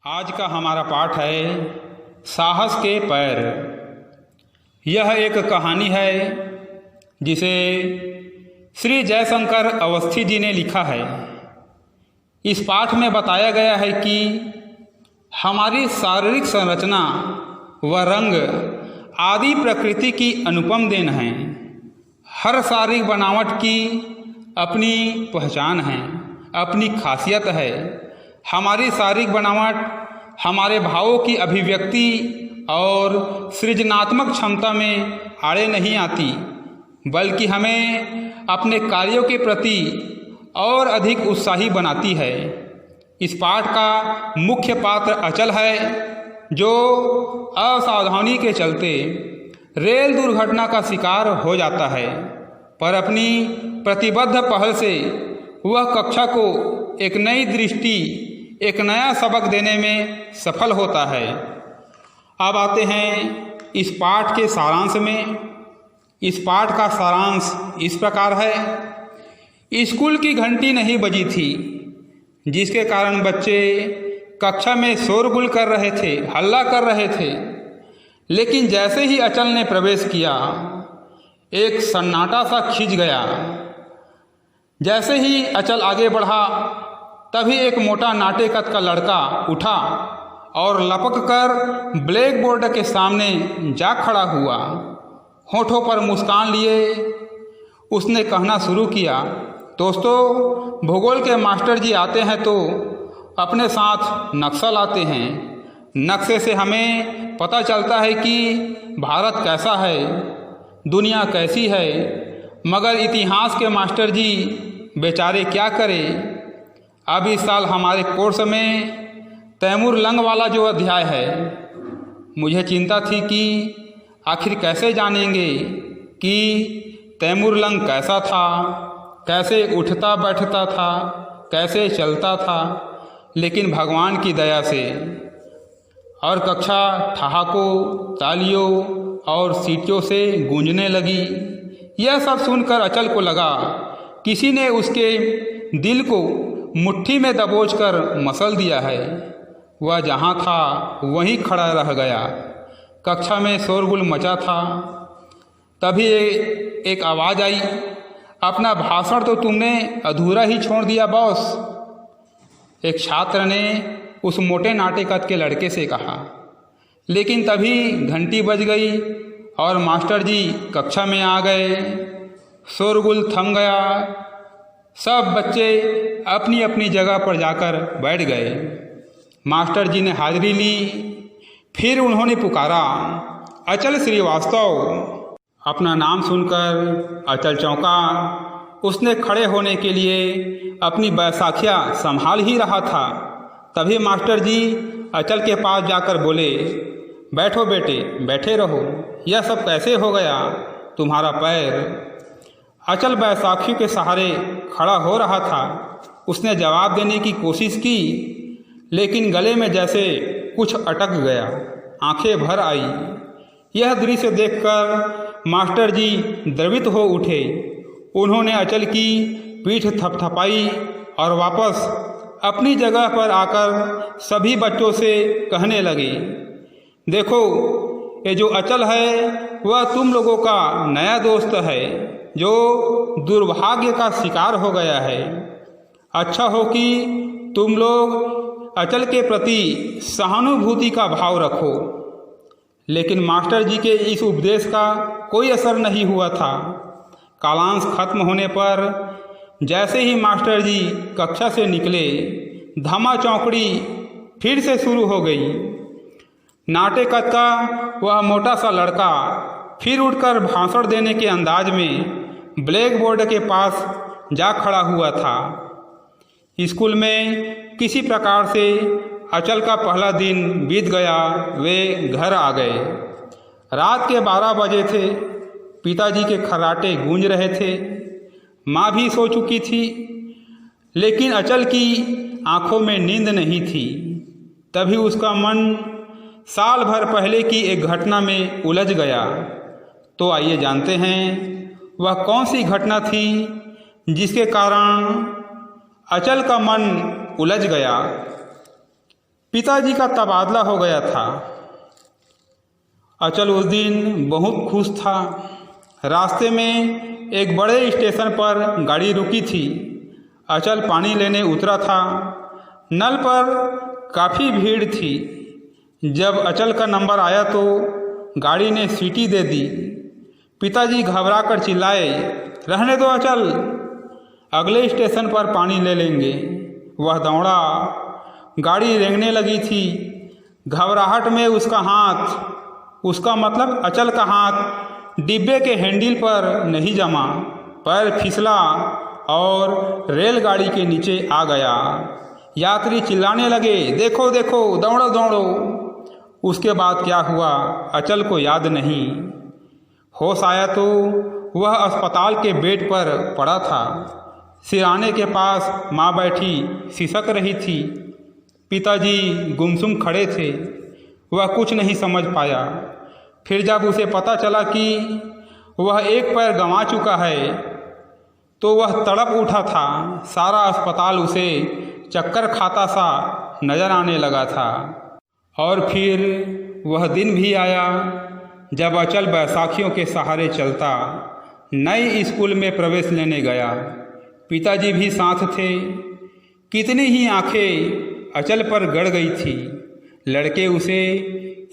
आज का हमारा पाठ है साहस के पैर। यह एक कहानी है जिसे श्री जयशंकर अवस्थी जी ने लिखा है। इस पाठ में बताया गया है कि हमारी शारीरिक संरचना व रंग आदि प्रकृति की अनुपम देन है। हर शारीरिक बनावट की अपनी पहचान है, अपनी खासियत है। हमारी शारीरिक बनावट हमारे भावों की अभिव्यक्ति और सृजनात्मक क्षमता में आड़े नहीं आती, बल्कि हमें अपने कार्यों के प्रति और अधिक उत्साही बनाती है। इस पाठ का मुख्य पात्र अचल है, जो असावधानी के चलते रेल दुर्घटना का शिकार हो जाता है, पर अपनी प्रतिबद्ध पहल से वह कक्षा को एक नई दृष्टि, एक नया सबक देने में सफल होता है। अब आते हैं इस पाठ के सारांश में। इस पाठ का सारांश इस प्रकार है। स्कूल की घंटी नहीं बजी थी, जिसके कारण बच्चे कक्षा में शोरगुल कर रहे थे, हल्ला कर रहे थे। लेकिन जैसे ही अचल ने प्रवेश किया, एक सन्नाटा सा खिंच गया। जैसे ही अचल आगे बढ़ा, तभी एक मोटा नाटे कद का लड़का उठा और लपक कर ब्लैक बोर्ड के सामने जा खड़ा हुआ। होठों पर मुस्कान लिए उसने कहना शुरू किया, दोस्तों, भूगोल के मास्टर जी आते हैं तो अपने साथ नक्शा लाते हैं। नक्शे से हमें पता चलता है कि भारत कैसा है, दुनिया कैसी है। मगर इतिहास के मास्टर जी बेचारे क्या करें। अब इस साल हमारे कोर्स में तैमूर लंग वाला जो अध्याय है, मुझे चिंता थी कि आखिर कैसे जानेंगे कि तैमूर लंग कैसा था, कैसे उठता बैठता था, कैसे चलता था। लेकिन भगवान की दया से और कक्षा ठहाकों, तालियों और सीटियों से गूंजने लगी। यह सब सुनकर अचल को लगा किसी ने उसके दिल को मुट्ठी में दबोचकर मसल दिया है। वह जहाँ था वहीं खड़ा रह गया। कक्षा में शोरगुल मचा था। तभी एक आवाज़ आई, अपना भाषण तो तुमने अधूरा ही छोड़ दिया बॉस। एक छात्र ने उस मोटे नाटे कद के लड़के से कहा। लेकिन तभी घंटी बज गई और मास्टर जी कक्षा में आ गए। शोरगुल थम गया। सब बच्चे अपनी अपनी जगह पर जाकर बैठ गए। मास्टर जी ने हाजिरी ली। फिर उन्होंने पुकारा, अचल श्रीवास्तव। अपना नाम सुनकर अचल चौंका। उसने खड़े होने के लिए अपनी बैसाखियाँ संभाल ही रहा था। तभी मास्टर जी अचल के पास जाकर बोले, बैठो बेटे, बैठे रहो। यह सब कैसे हो गया तुम्हारा पैर? अचल बैसाखियों के सहारे खड़ा हो रहा था। उसने जवाब देने की कोशिश की, लेकिन गले में जैसे कुछ अटक गया। आंखें भर आई। यह दृश्य देखकर मास्टर जी द्रवित हो उठे। उन्होंने अचल की पीठ थपथपाई और वापस अपनी जगह पर आकर सभी बच्चों से कहने लगे, देखो, ये जो अचल है वह तुम लोगों का नया दोस्त है, जो दुर्भाग्य का शिकार हो गया है। अच्छा हो कि तुम लोग अचल के प्रति सहानुभूति का भाव रखो। लेकिन मास्टर जी के इस उपदेश का कोई असर नहीं हुआ था। कालांश खत्म होने पर जैसे ही मास्टर जी कक्षा से निकले, धमा चौकड़ी फिर से शुरू हो गई। नाटे कद का वह मोटा सा लड़का फिर उठकर भाषण देने के अंदाज में ब्लैक बोर्ड के पास जा खड़ा हुआ था। स्कूल में किसी प्रकार से अचल का पहला दिन बीत गया। वे घर आ गए। रात के 12 बजे थे। पिताजी के खर्राटे गूंज रहे थे। माँ भी सो चुकी थी, लेकिन अचल की आंखों में नींद नहीं थी। तभी उसका मन साल भर पहले की एक घटना में उलझ गया। तो आइए जानते हैं वह कौन सी घटना थी जिसके कारण अचल का मन उलझ गया। पिताजी का तबादला हो गया था। अचल उस दिन बहुत खुश था। रास्ते में एक बड़े स्टेशन पर गाड़ी रुकी थी। अचल पानी लेने उतरा था। नल पर काफ़ी भीड़ थी। जब अचल का नंबर आया तो गाड़ी ने सीटी दे दी। पिताजी घबरा कर चिल्लाए, रहने दो अचल, अगले स्टेशन पर पानी ले लेंगे। वह दौड़ा। गाड़ी रेंगने लगी थी। घबराहट में उसका मतलब अचल का हाथ डिब्बे के हैंडल पर नहीं जमा। पैर फिसला और रेलगाड़ी के नीचे आ गया। यात्री चिल्लाने लगे, देखो देखो, दौड़ो दौड़ो। उसके बाद क्या हुआ अचल को याद नहीं। होश आया तो वह अस्पताल के बेड पर पड़ा था। सिरहाने के पास माँ बैठी सिसक रही थी। पिताजी गुमसुम खड़े थे। वह कुछ नहीं समझ पाया। फिर जब उसे पता चला कि वह एक पैर गंवा चुका है तो वह तड़प उठा था। सारा अस्पताल उसे चक्कर खाता सा नजर आने लगा था। और फिर वह दिन भी आया जब अचल बैसाखियों के सहारे चलता नए स्कूल में प्रवेश लेने गया। पिताजी भी साथ थे। कितनी ही आंखें अचल पर गड़ गई थी। लड़के उसे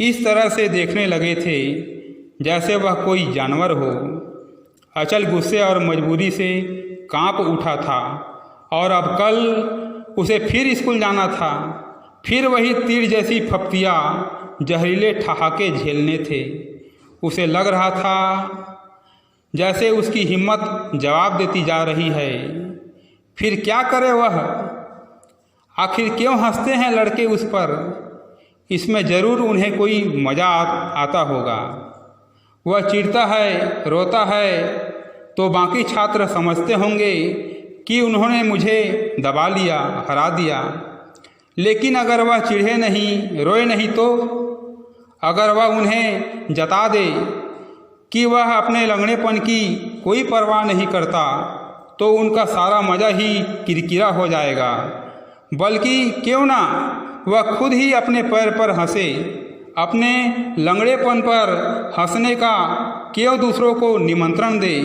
इस तरह से देखने लगे थे जैसे वह कोई जानवर हो। अचल गुस्से और मजबूरी से कांप उठा था और अब कल उसे फिर स्कूल जाना था। फिर वही तीर जैसी फप्तियाँ, जहरीले ठहाके झेलने थे। उसे लग रहा था जैसे उसकी हिम्मत जवाब देती जा रही है। फिर क्या करे वह? आखिर क्यों हंसते हैं लड़के उस पर? इसमें ज़रूर उन्हें कोई मज़ा आता होगा। वह चिढ़ता है, रोता है तो बाकी छात्र समझते होंगे कि उन्होंने मुझे दबा लिया, हरा दिया। लेकिन अगर वह चिढ़े नहीं, रोए नहीं तो? अगर वह उन्हें जता दे कि वह अपने लंगड़ेपन की कोई परवाह नहीं करता तो उनका सारा मज़ा ही किरकिरा हो जाएगा। बल्कि क्यों ना वह खुद ही अपने पैर पर हंसे। अपने लंगड़ेपन पर हंसने का क्यों दूसरों को निमंत्रण दे?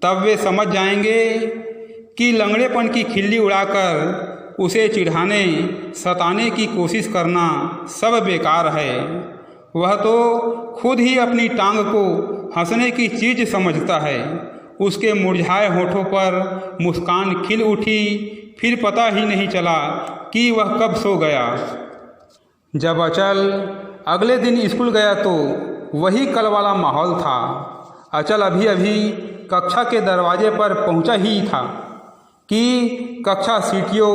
तब वे समझ जाएंगे कि लंगड़ेपन की खिल्ली उड़ाकर उसे चिढ़ाने सताने की कोशिश करना सब बेकार है। वह तो खुद ही अपनी टांग को हंसने की चीज़ समझता है। उसके मुरझाए होठों पर मुस्कान खिल उठी। फिर पता ही नहीं चला कि वह कब सो गया। जब अचल अगले दिन स्कूल गया तो वही कल वाला माहौल था। अचल अभी अभी कक्षा के दरवाजे पर पहुंचा ही था कि कक्षा सीटियों,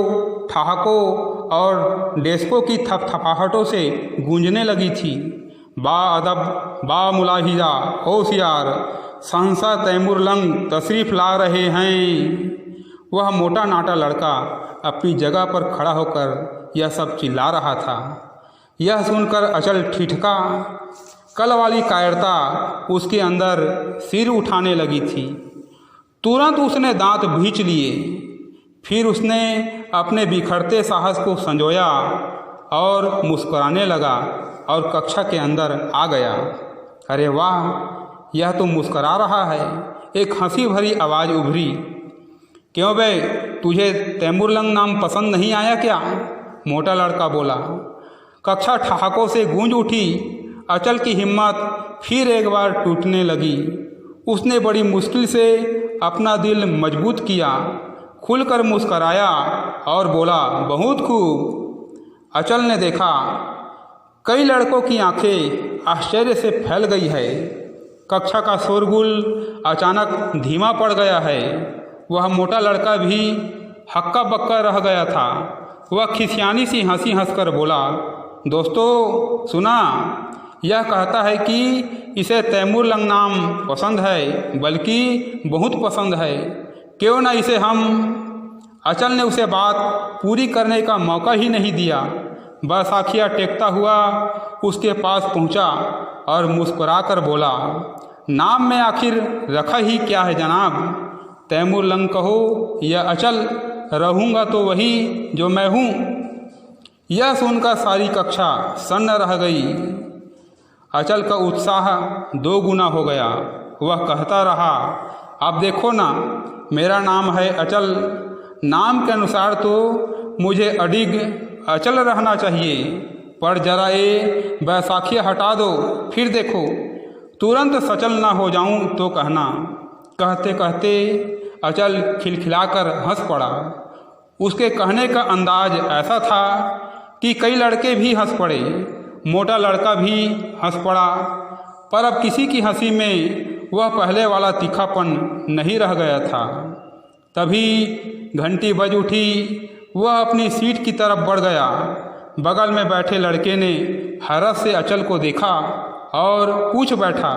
ठहाकों और डेस्कों की थपथपाहटों से गूंजने लगी थी। बा अदब, बा मुलाहिजा, होशियार, सहसा तैमूर लंग तशरीफ़ ला रहे हैं। वह मोटा नाटा लड़का अपनी जगह पर खड़ा होकर यह सब चिल्ला रहा था। यह सुनकर अचल ठिठका। कल वाली कायरता उसके अंदर सिर उठाने लगी थी। तुरंत उसने दांत भींच लिए। फिर उसने अपने बिखरते साहस को संजोया और मुस्कुराने लगा और कक्षा के अंदर आ गया। अरे वाह, यह तो मुस्कुरा रहा है। एक हंसी भरी आवाज़ उभरी, क्यों बे, तुझे तैमूर लंग नाम पसंद नहीं आया क्या? मोटा लड़का बोला। कक्षा ठहाकों से गूंज उठी। अचल की हिम्मत फिर एक बार टूटने लगी। उसने बड़ी मुश्किल से अपना दिल मजबूत किया, खुलकर मुस्कराया और बोला, बहुत खूब। अचल ने देखा कई लड़कों की आंखें आश्चर्य से फैल गई है। कक्षा का शोरगुल अचानक धीमा पड़ गया है। वह मोटा लड़का भी हक्का बक्का रह गया था। वह खिसियानी सी हंसी हंसकर बोला, दोस्तों सुना, यह कहता है कि इसे तैमूर लंग नाम पसंद है, बल्कि बहुत पसंद है। क्यों ना इसे हम। अचल ने उसे बात पूरी करने का मौका ही नहीं दिया। बैसाखिया टेकता हुआ उसके पास पहुंचा और मुस्कुराकर बोला, नाम में आखिर रखा ही क्या है जनाब? तैमूर लंग कहो या अचल, रहूँगा तो वही जो मैं हूँ। यह सुनकर सारी कक्षा सन्न रह गई। अचल का उत्साह 2 गुना हो गया। वह कहता रहा, अब देखो ना, मेरा नाम है अचल। नाम के अनुसार तो मुझे अडिग अचल रहना चाहिए, पर जरा ये बैसाखी हटा दो, फिर देखो तुरंत सचल ना हो जाऊं तो कहना। कहते कहते अचल खिलखिलाकर हंस पड़ा। उसके कहने का अंदाज ऐसा था कि कई लड़के भी हंस पड़े। मोटा लड़का भी हंस पड़ा, पर अब किसी की हंसी में वह पहले वाला तीखापन नहीं रह गया था। तभी घंटी बज उठी। वह अपनी सीट की तरफ बढ़ गया। बगल में बैठे लड़के ने हैरत से अचल को देखा और पूछ बैठा,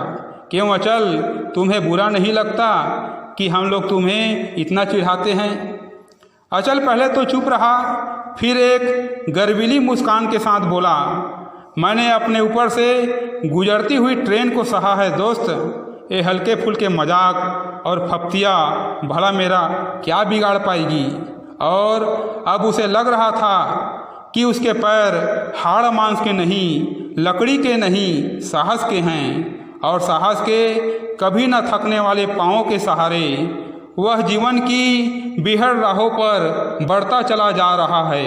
क्यों अचल, तुम्हें बुरा नहीं लगता कि हम लोग तुम्हें इतना चिढ़ाते हैं? अचल पहले तो चुप रहा, फिर एक गर्वीली मुस्कान के साथ बोला, मैंने अपने ऊपर से गुजरती हुई ट्रेन को सहा है दोस्त। ये हल्के फुल्के मजाक और फप्तिया भला मेरा क्या बिगाड़ पाएगी? और अब उसे लग रहा था कि उसके पैर हाड़ मांस के नहीं, लकड़ी के नहीं, साहस के हैं। और साहस के कभी न थकने वाले पाँवों के सहारे वह जीवन की बिहड़ राहों पर बढ़ता चला जा रहा है।